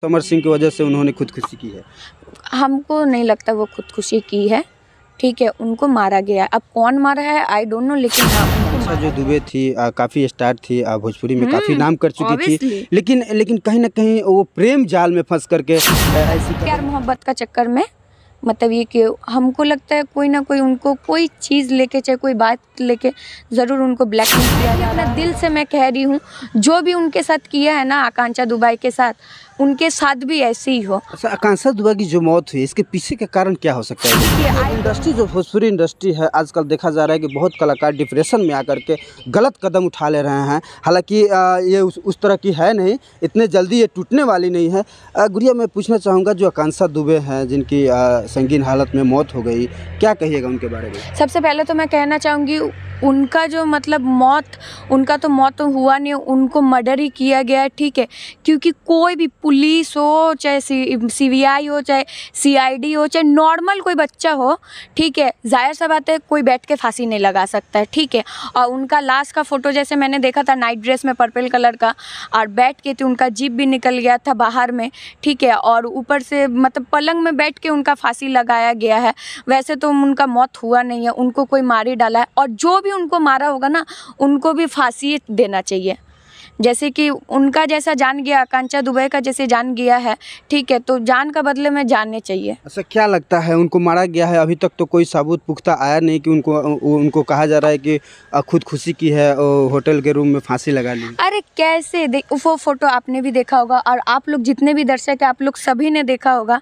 समर सिंह की वजह से उन्होंने खुदकुशी की है। हमको नहीं लगता वो खुदकुशी की है, ठीक है, उनको मारा गया। अब कौन मारा है आई डोंट नो, लेकिन हाँ आकांक्षा जो दुबे थी काफ़ी स्टार थी, भोजपुरी में काफ़ी नाम कर चुकी थी, obviously। लेकिन कहीं ना कहीं वो प्रेम जाल में फंस करके ऐसी प्यार मोहब्बत का चक्कर में, मतलब ये कि हमको लगता है कोई ना कोई उनको कोई चीज़ लेके, चाहे कोई बात लेके ज़रूर उनको ब्लैकमेल किया जा रहा है। दिल से मैं कह रही हूँ, जो भी उनके साथ किया है ना आकांक्षा दुबे के साथ, उनके साथ भी ऐसे ही हो। अच्छा, आकांक्षा दुबे की जो मौत हुई, इसके पीछे का कारण क्या हो सकता है? इंडस्ट्री जो भोजपुरी इंडस्ट्री है, आजकल देखा जा रहा है कि बहुत कलाकार डिप्रेशन में आकर के गलत कदम उठा ले रहे हैं। हालांकि ये उस तरह की है नहीं, इतने जल्दी ये टूटने वाली नहीं है। गुड़िया, मैं पूछना चाहूँगा, जो आकांक्षा दुबे हैं जिनकी संगीन हालत में मौत हो गई, क्या कहिएगा उनके बारे में? सबसे पहले तो मैं कहना चाहूँगी, उनका जो मतलब उनका तो मौत तो हुआ नहीं, उनको मर्डर ही किया गया है, ठीक है। क्योंकि कोई भी पुलिस हो, चाहे सीबीआई हो, चाहे सीआईडी हो, चाहे नॉर्मल कोई बच्चा हो, ठीक है, जाहिर सा बात है कोई बैठ के फांसी नहीं लगा सकता है, ठीक है। और उनका लाश का फ़ोटो जैसे मैंने देखा था, नाइट ड्रेस में पर्पल कलर का, और बैठ के, तो उनका जीभ भी निकल गया था बाहर में, ठीक है। और ऊपर से मतलब पलंग में बैठ के उनका फांसी लगाया गया है। वैसे तो उनका मौत हुआ नहीं है, उनको कोई मार ही डाला है। और जो भी उनको मारा होगा ना, उनको भी फांसी देना चाहिए। जैसे कि उनका जैसा जान गया, आकांक्षा दुबे का जैसे जान गया है, ठीक है, तो जान का बदले में जानने चाहिए। अच्छा, क्या लगता है उनको मारा गया है? अभी तक तो कोई सबूत पुख्ता आया नहीं कि उनको कहा जा रहा है कि खुदकुशी की है, होटल के रूम में फांसी लगा ली। अरे कैसे वो फोटो आपने भी देखा होगा, और आप लोग जितने भी दर्शक हैं, आप लोग सभी ने देखा होगा।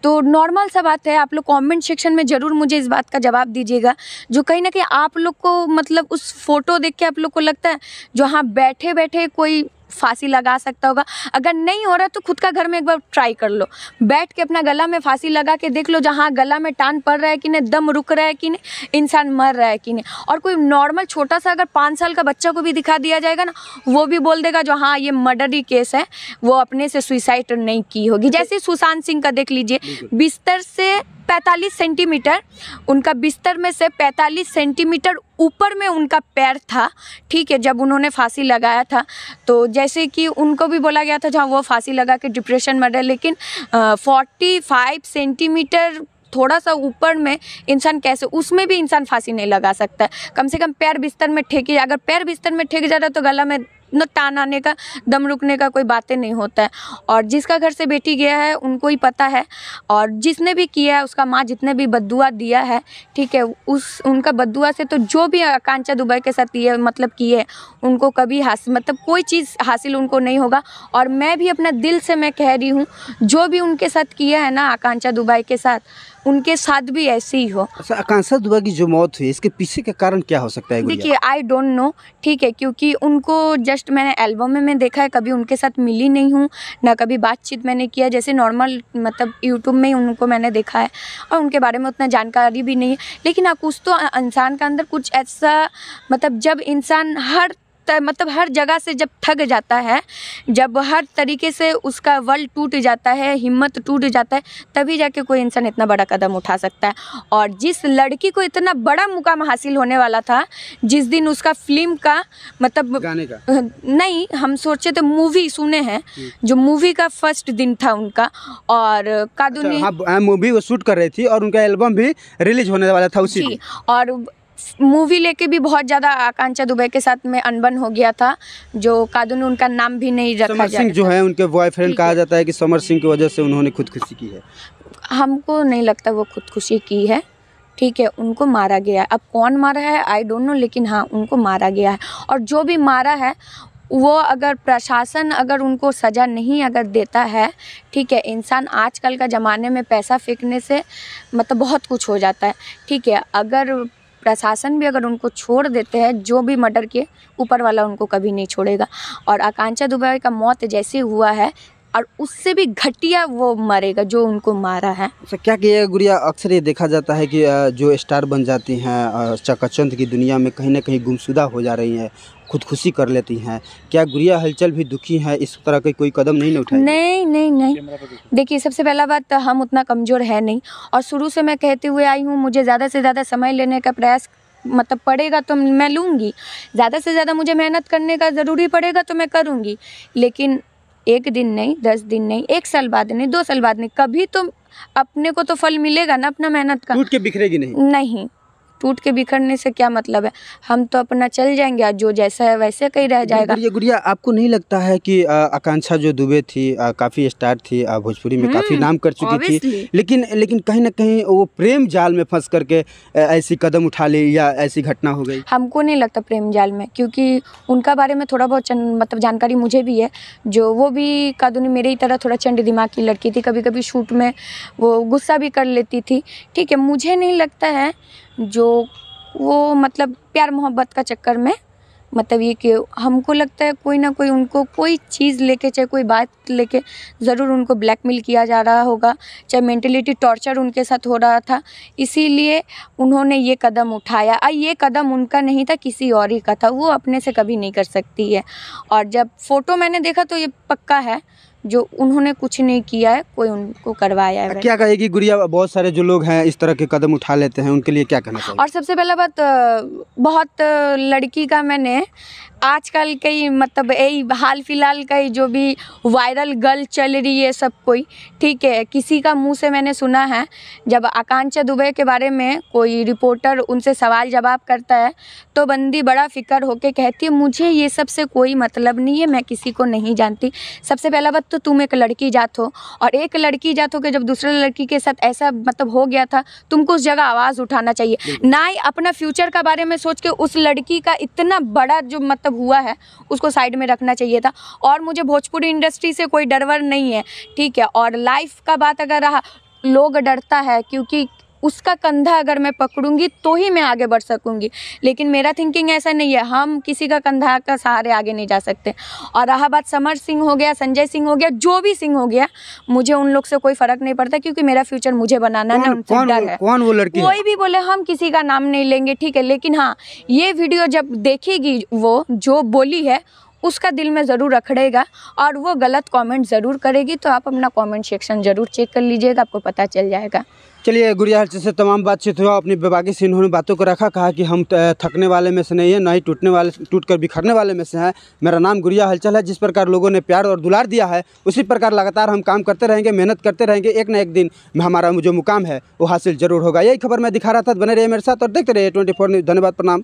तो नॉर्मल सा बात है, आप लोग कमेंट सेक्शन में ज़रूर मुझे इस बात का जवाब दीजिएगा, जो कहीं ना कहीं आप लोग को मतलब उस फोटो देख के आप लोग को लगता है जो हाँ बैठे बैठे कोई फांसी लगा सकता होगा। अगर नहीं हो रहा तो खुद का घर में एक बार ट्राई कर लो, बैठ के अपना गला में फांसी लगा के देख लो, जहाँ गला में टान पड़ रहा है कि नहीं, दम रुक रहा है कि नहीं, इंसान मर रहा है कि नहीं। और कोई नॉर्मल छोटा सा अगर 5 साल का बच्चा को भी दिखा दिया जाएगा ना, वो भी बोल देगा जो हाँ ये मर्डर ही केस है, वो अपने से सुसाइड नहीं की होगी। जैसे सुशांत सिंह का देख लीजिए, बिस्तर से 45 सेंटीमीटर, उनका बिस्तर में से 45 सेंटीमीटर ऊपर में उनका पैर था, ठीक है, जब उन्होंने फांसी लगाया था। तो जैसे कि उनको भी बोला गया था जहाँ वो फांसी लगा के डिप्रेशन मर रहे, लेकिन 45 सेंटीमीटर थोड़ा सा ऊपर में इंसान कैसे, उसमें भी इंसान फांसी नहीं लगा सकता है। कम से कम पैर बिस्तर में ठेके, अगर पैर बिस्तर में ठेक जा रहा है तो गला में न टान आने का, दम रुकने का कोई बातें नहीं होता है। और जिसका घर से बेटी गया है उनको ही पता है, और जिसने भी किया है, उसका माँ जितने भी बद्दुआ दिया है, ठीक है, उनका बद्दुआ से तो जो भी आकांक्षा दुबे के साथ ये मतलब किए, उनको कभी मतलब कोई चीज़ हासिल उनको नहीं होगा। और मैं भी अपना दिल से मैं कह रही हूँ, जो भी उनके साथ किया है ना आकांक्षा दुबे के साथ, उनके साथ भी ऐसे ही हो। अच्छा, आकांक्षा दुबे की जो मौत हुई, इसके पीछे का कारण क्या हो सकता है? देखिए आई डोंट नो, ठीक है, क्योंकि उनको जस्ट मैंने एल्बम में देखा है, कभी उनके साथ मिली नहीं हूँ, ना कभी बातचीत मैंने किया। जैसे नॉर्मल मतलब यूट्यूब में ही उनको मैंने देखा है, और उनके बारे में उतना जानकारी भी नहीं है। लेकिन हाँ, कुछ तो इंसान के अंदर कुछ ऐसा, मतलब जब इंसान हर जगह से जब थक जाता है, जब हर तरीके से उसका वर्ल्ड टूट जाता है, हिम्मत टूट जाता है, तभी जाके कोई इंसान इतना बड़ा कदम उठा सकता है। और जिस लड़की को इतना बड़ा मुकाम हासिल होने वाला था, जिस दिन उसका फिल्म का मतलब गाने का नहीं, हम सोचे थे मूवी सुने हैं, जो मूवी का फर्स्ट दिन था उनका, और कादुनी मूवी वो शूट कर रही थी और उनका एल्बम भी रिलीज होने वाला था उसी दिन। और मूवी लेके भी बहुत ज़्यादा आकांक्षा दुबे के साथ में अनबन हो गया था, जो कादुनी उनका नाम भी नहीं रखा समर सिंह जो है उनके बॉयफ्रेंड, कहा जाता है कि समर सिंह की वजह से उन्होंने खुदकुशी की है। हमको नहीं लगता वो खुदकुशी की है, ठीक है, उनको मारा गया है। अब कौन मारा है आई डोंट नो, लेकिन हाँ उनको मारा गया है। और जो भी मारा है, वो अगर प्रशासन अगर उनको सज़ा नहीं अगर देता है, ठीक है, इंसान आजकल का ज़माने में पैसा फेंकने से मतलब बहुत कुछ हो जाता है, ठीक है। अगर प्रशासन भी अगर उनको छोड़ देते हैं, जो भी मर्डर के, ऊपर वाला उनको कभी नहीं छोड़ेगा। और आकांक्षा दुबे का मौत जैसे हुआ है, और उससे भी घटिया वो मरेगा जो उनको मारा है। अच्छा, क्या किया गुड़िया, अक्सर ये देखा जाता है कि जो स्टार बन जाती हैं चकाचौंध की दुनिया में कहीं ना कहीं गुमशुदा हो जा रही हैं, खुदकुशी कर लेती हैं। क्या गुड़िया हलचल भी दुखी है, इस तरह के कोई कदम नहीं उठाई? नहीं। देखिए, सबसे पहला बात, हम उतना कमज़ोर है नहीं, और शुरू से मैं कहते हुए आई हूँ, मुझे ज़्यादा से ज़्यादा समय लेने का प्रयास मतलब पड़ेगा तो मैं लूँगी, ज़्यादा से ज़्यादा मुझे मेहनत करने का ज़रूरी पड़ेगा तो मैं करूँगी। लेकिन 1 दिन नहीं, 10 दिन नहीं, 1 साल बाद नहीं, 2 साल बाद नहीं, कभी तो अपने को तो फल मिलेगा ना अपना मेहनत का। टूट के बिखरेगी नहीं। नहीं, टूट के बिखरने से क्या मतलब है, हम तो अपना चल जाएंगे और जो जैसा है वैसे कहीं रह जाएगा। गुड़िया, आपको नहीं लगता है कि आकांक्षा जो दुबे थी काफ़ी स्टार थी, भोजपुरी में काफ़ी नाम कर चुकी थी, लेकिन कहीं ना कहीं वो प्रेम जाल में फंस करके ऐसी कदम उठा ली या ऐसी घटना हो गई? हमको नहीं लगता प्रेम जाल में, क्योंकि उनका बारे में थोड़ा बहुत मतलब जानकारी मुझे भी है। जो वो भी कादुनी मेरी ही तरह थोड़ा चंड दिमाग की लड़की थी, कभी कभी शूट में वो गुस्सा भी कर लेती थी। ठीक है, मुझे नहीं लगता है जो वो मतलब प्यार मोहब्बत का चक्कर में, मतलब ये कि हमको लगता है कोई ना कोई उनको कोई चीज़ लेके, चाहे कोई बात लेके ज़रूर उनको ब्लैकमेल किया जा रहा होगा, चाहे मेंटलिटी टॉर्चर उनके साथ हो रहा था, इसीलिए उन्होंने ये कदम उठाया। और ये कदम उनका नहीं था, किसी और ही का था, वो अपने से कभी नहीं कर सकती है। और जब फ़ोटो मैंने देखा तो ये पक्का है जो उन्होंने कुछ नहीं किया है, कोई उनको करवाया है। क्या कहेगी गुड़िया, बहुत सारे जो लोग हैं इस तरह के कदम उठा लेते हैं, उनके लिए क्या कहना चाहिए? और सबसे पहला बात, बहुत लड़की का मैंने आजकल कई मतलब यही हाल फिलहाल का ही जो भी वायरल गर्ल चल रही है सब कोई, ठीक है, किसी का मुंह से मैंने सुना है, जब आकांक्षा दुबे के बारे में कोई रिपोर्टर उनसे सवाल जवाब करता है तो बंदी बड़ा फिक्र होके कहती है मुझे ये सब से कोई मतलब नहीं है, मैं किसी को नहीं जानती। सबसे पहला बात तो तुम एक लड़की जात हो, और एक लड़की जात हो के जब दूसरे लड़की के साथ ऐसा मतलब हो गया था, तुमको उस जगह आवाज़ उठाना चाहिए, ना ही अपना फ्यूचर का बारे में सोच के उस लड़की का इतना बड़ा जो मतलब हुआ है उसको साइड में रखना चाहिए था। और मुझे भोजपुरी इंडस्ट्री से कोई डरवर नहीं है, ठीक है। और लाइफ का बात अगर रहा, लोग डरता है क्योंकि उसका कंधा अगर मैं पकड़ूंगी तो ही मैं आगे बढ़ सकूंगी, लेकिन मेरा थिंकिंग ऐसा नहीं है, हम किसी का कंधा का सहारे आगे नहीं जा सकते। और रहा बात समर सिंह हो गया, संजय सिंह हो गया, जो भी सिंह हो गया, मुझे उन लोग से कोई फर्क नहीं पड़ता, क्योंकि मेरा फ्यूचर मुझे बनाना ना, उनसे डर है। कौन वो लड़की? कोई भी बोले, हम किसी का नाम नहीं लेंगे, ठीक है, लेकिन हाँ, ये वीडियो जब देखेगी वो जो बोली है उसका दिल में ज़रूर अखड़ेगा और वो गलत कमेंट ज़रूर करेगी। तो आप अपना कमेंट सेक्शन ज़रूर चेक कर लीजिएगा, आपको पता चल जाएगा। चलिए गुड़िया से तमाम बातचीत हुआ, अपनी बेबाकी से इन्होंने बातों को रखा, कहा कि हम थकने वाले में से नहीं है, ना ही टूट कर बिखरने वाले में से हैं। मेरा नाम गुड़िया हलचल है। जिस प्रकार लोगों ने प्यार और दुलार दिया है उसी प्रकार लगातार हम काम करते रहेंगे, मेहनत करते रहेंगे, एक ना एक दिन हमारा जो मुकाम है वो हासिल जरूर होगा। यही खबर मैं दिखा रहा था, बने रहिए मेरे साथ और देखते रहिए 24 न्यूज़। धन्यवाद, प्रणाम।